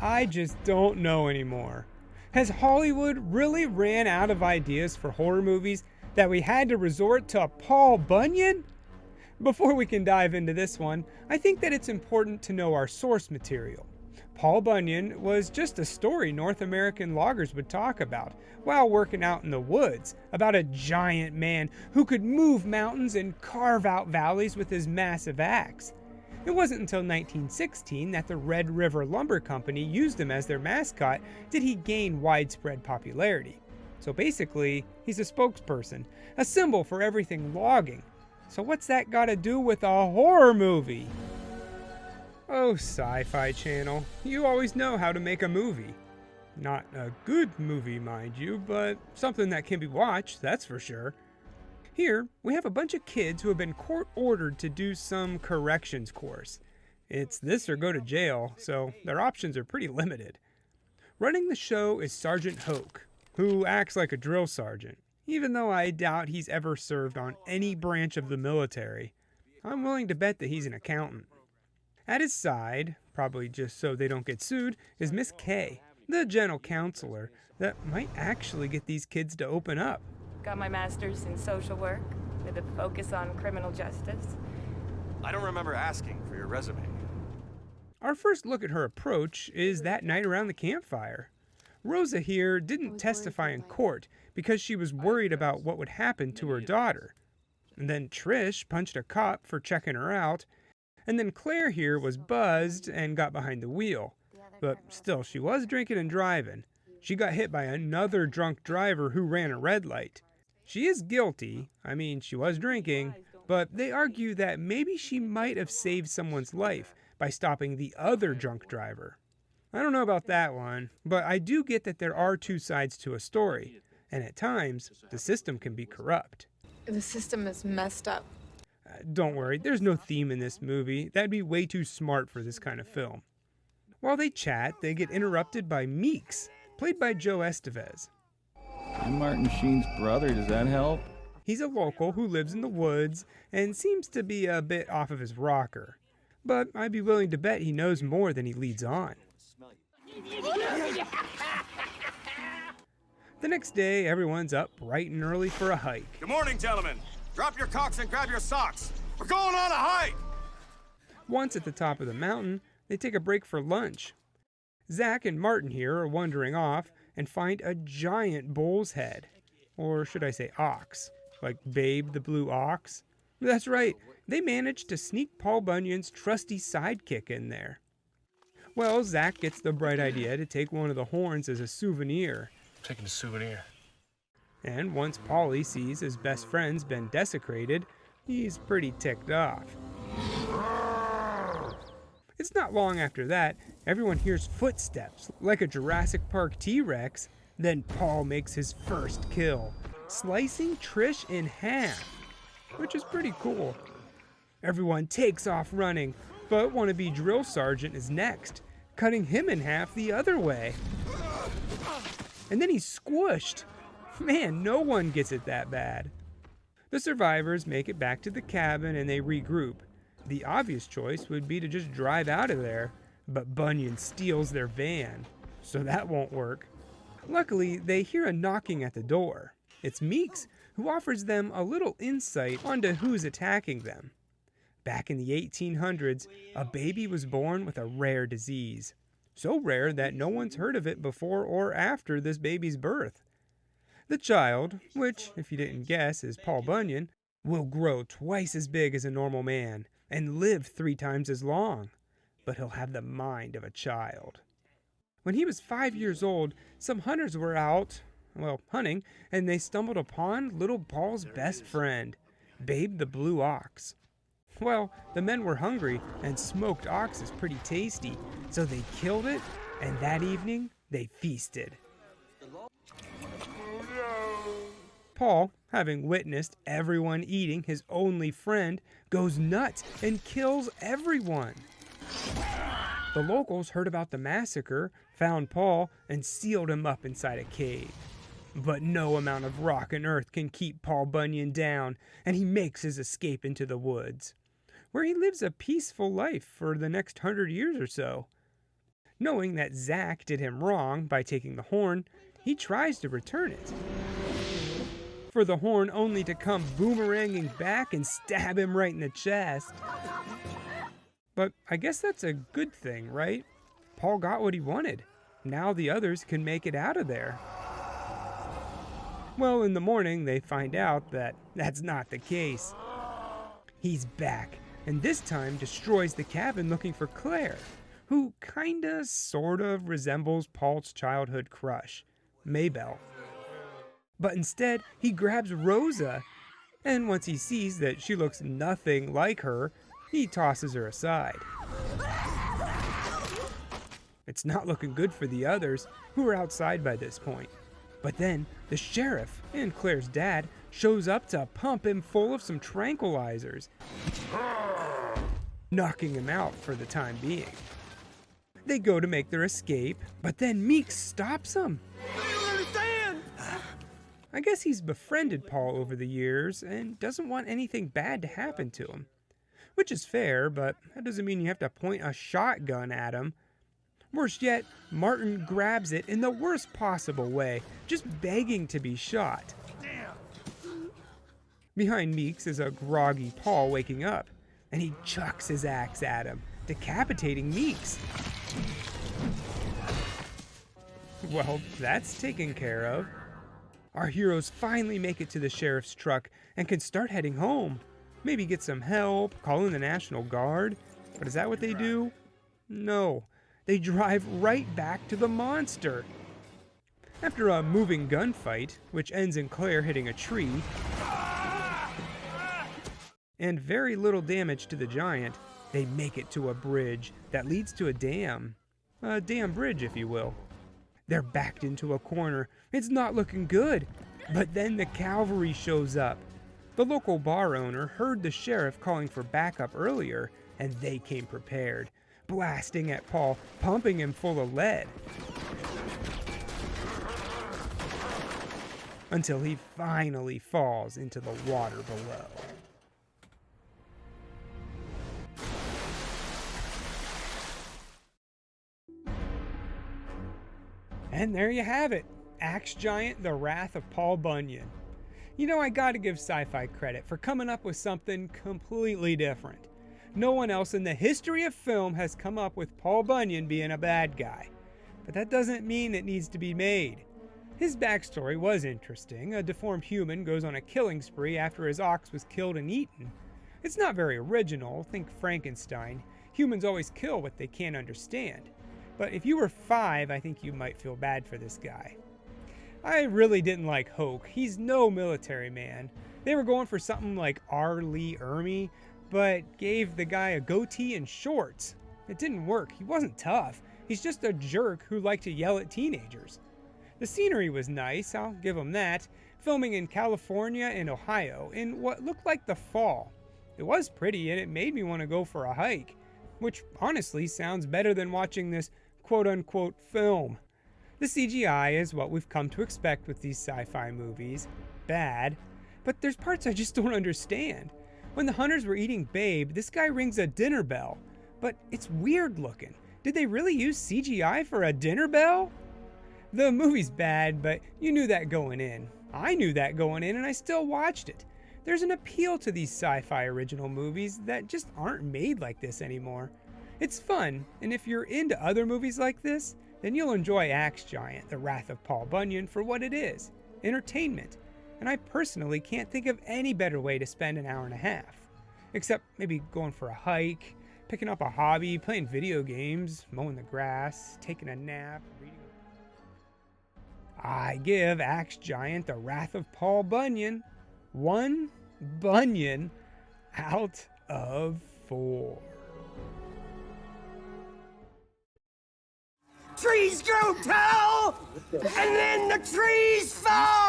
I just don't know anymore. Has Hollywood really ran out of ideas for horror movies that we had to resort to Paul Bunyan? Before we can dive into this one, I think that it's important to know our source material. Paul Bunyan was just a story North American loggers would talk about while working out in the woods, about a giant man who could move mountains and carve out valleys with his massive axe. It wasn't until 1916 that the Red River Lumber Company used him as their mascot did he gain widespread popularity. So basically, he's a spokesperson, a symbol for everything logging. So what's that got to do with a horror movie? Oh, Sci-Fi Channel, you always know how to make a movie. Not a good movie, mind you, but something that can be watched, that's for sure. Here, we have a bunch of kids who have been court-ordered to do some corrections course. It's this or go to jail, so their options are pretty limited. Running the show is Sergeant Hoke, who acts like a drill sergeant, even though I doubt he's ever served on any branch of the military. I'm willing to bet that he's an accountant. At his side, probably just so they don't get sued, is Miss Kay, the gentle counselor that might actually get these kids to open up. Got my master's in social work with a focus on criminal justice. I don't remember asking for your resume. Our first look at her approach is that night around the campfire. Rosa here didn't testify in court because she was worried about what would happen to her daughter. And then Trish punched a cop for checking her out. And then Claire here was buzzed and got behind the wheel. But still, she was drinking and driving. She got hit by another drunk driver who ran a red light. She is guilty. I mean, she was drinking. But they argue that maybe she might have saved someone's life by stopping the other drunk driver. I don't know about that one, but I do get that there are two sides to a story. And at times, the system can be corrupt. The system is messed up. Don't worry, there's no theme in this movie. That'd be way too smart for this kind of film. While they chat, they get interrupted by Meeks, played by Joe Estevez. I'm Martin Sheen's brother, does that help? He's a local who lives in the woods and seems to be a bit off of his rocker. But I'd be willing to bet he knows more than he leads on. The next day, everyone's up bright and early for a hike. Good morning, gentlemen. Drop your cocks and grab your socks. We're going on a hike! Once at the top of the mountain, they take a break for lunch. Zach and Martin here are wandering off and find a giant bull's head. Or should I say ox, like Babe the Blue Ox? That's right, they managed to sneak Paul Bunyan's trusty sidekick in there. Well, Zach gets the bright idea to take one of the horns as a souvenir. Taking a souvenir. And once Paulie sees his best friend's been desecrated, he's pretty ticked off. It's not long after that, everyone hears footsteps like a Jurassic Park T-Rex. Then Paul makes his first kill, slicing Trish in half, which is pretty cool. Everyone takes off running, but wannabe drill sergeant is next, cutting him in half the other way. And then he's squished. Man, no one gets it that bad. The survivors make it back to the cabin and they regroup. The obvious choice would be to just drive out of there, but Bunyan steals their van, so that won't work. Luckily, they hear a knocking at the door. It's Meeks, who offers them a little insight onto who's attacking them. Back in the 1800s, a baby was born with a rare disease. So rare that no one's heard of it before or after this baby's birth. The child, which, if you didn't guess, is Paul Bunyan, will grow twice as big as a normal man and live 3 times as long, but he'll have the mind of a child. When he was 5 years old, some hunters were out, hunting, and they stumbled upon little Paul's best friend, Babe the Blue Ox. Well, the men were hungry, and smoked ox is pretty tasty, so they killed it, and that evening, they feasted. Paul, having witnessed everyone eating his only friend, goes nuts and kills everyone. The locals heard about the massacre, found Paul, and sealed him up inside a cave. But no amount of rock and earth can keep Paul Bunyan down, and he makes his escape into the woods, where he lives a peaceful life for the next 100 years or so. Knowing that Zack did him wrong by taking the horn, he tries to return it, for the horn only to come boomeranging back and stab him right in the chest. But I guess that's a good thing, right? Paul got what he wanted. Now the others can make it out of there. Well, in the morning, they find out that that's not the case. He's back, and this time destroys the cabin looking for Claire, who kinda, sorta resembles Paul's childhood crush, Maybelle. But instead, he grabs Rosa, and once he sees that she looks nothing like her, he tosses her aside. It's not looking good for the others, who are outside by this point. But then, the sheriff and Claire's dad shows up to pump him full of some tranquilizers, knocking him out for the time being. They go to make their escape, but then Meeks stops them. I don't understand! I guess he's befriended Paul over the years and doesn't want anything bad to happen to him. Which is fair, but that doesn't mean you have to point a shotgun at him. Worse yet, Martin grabs it in the worst possible way, just begging to be shot. Damn! Behind Meeks is a groggy Paul waking up, and he chucks his axe at him, decapitating Meeks. Well, that's taken care of. Our heroes finally make it to the sheriff's truck and can start heading home. Maybe get some help, call in the National Guard. But is that what they do? No. They drive right back to the monster. After a moving gunfight, which ends in Claire hitting a tree, and very little damage to the giant, they make it to a bridge that leads to a dam. A dam bridge, if you will. They're backed into a corner. It's not looking good. But then the cavalry shows up. The local bar owner heard the sheriff calling for backup earlier, and they came prepared, blasting at Paul, pumping him full of lead. Until he finally falls into the water below. And there you have it, Axe Giant, The Wrath of Paul Bunyan. You know, I gotta give Sci-Fi credit for coming up with something completely different. No one else in the history of film has come up with Paul Bunyan being a bad guy. But that doesn't mean it needs to be made. His backstory was interesting. A deformed human goes on a killing spree after his ox was killed and eaten. It's not very original, think Frankenstein. Humans always kill what they can't understand. But if you were 5, I think you might feel bad for this guy. I really didn't like Hoke. He's no military man. They were going for something like R. Lee Ermey, but gave the guy a goatee and shorts. It didn't work. He wasn't tough. He's just a jerk who liked to yell at teenagers. The scenery was nice, I'll give him that. Filming in California and Ohio in what looked like the fall. It was pretty and it made me want to go for a hike, which honestly sounds better than watching this quote-unquote film. The CGI is what we've come to expect with these sci-fi movies. Bad. But there's parts I just don't understand. When the hunters were eating Babe, this guy rings a dinner bell. But it's weird looking. Did they really use CGI for a dinner bell? The movie's bad, but you knew that going in. I knew that going in and I still watched it. There's an appeal to these sci-fi original movies that just aren't made like this anymore. It's fun, and if you're into other movies like this, then you'll enjoy Axe Giant, The Wrath of Paul Bunyan for what it is, entertainment. And I personally can't think of any better way to spend an hour and a half. Except maybe going for a hike, picking up a hobby, playing video games, mowing the grass, taking a nap, reading. I give Axe Giant, The Wrath of Paul Bunyan 1 Bunyan out of 4. Trees grow tall, and then the trees fall!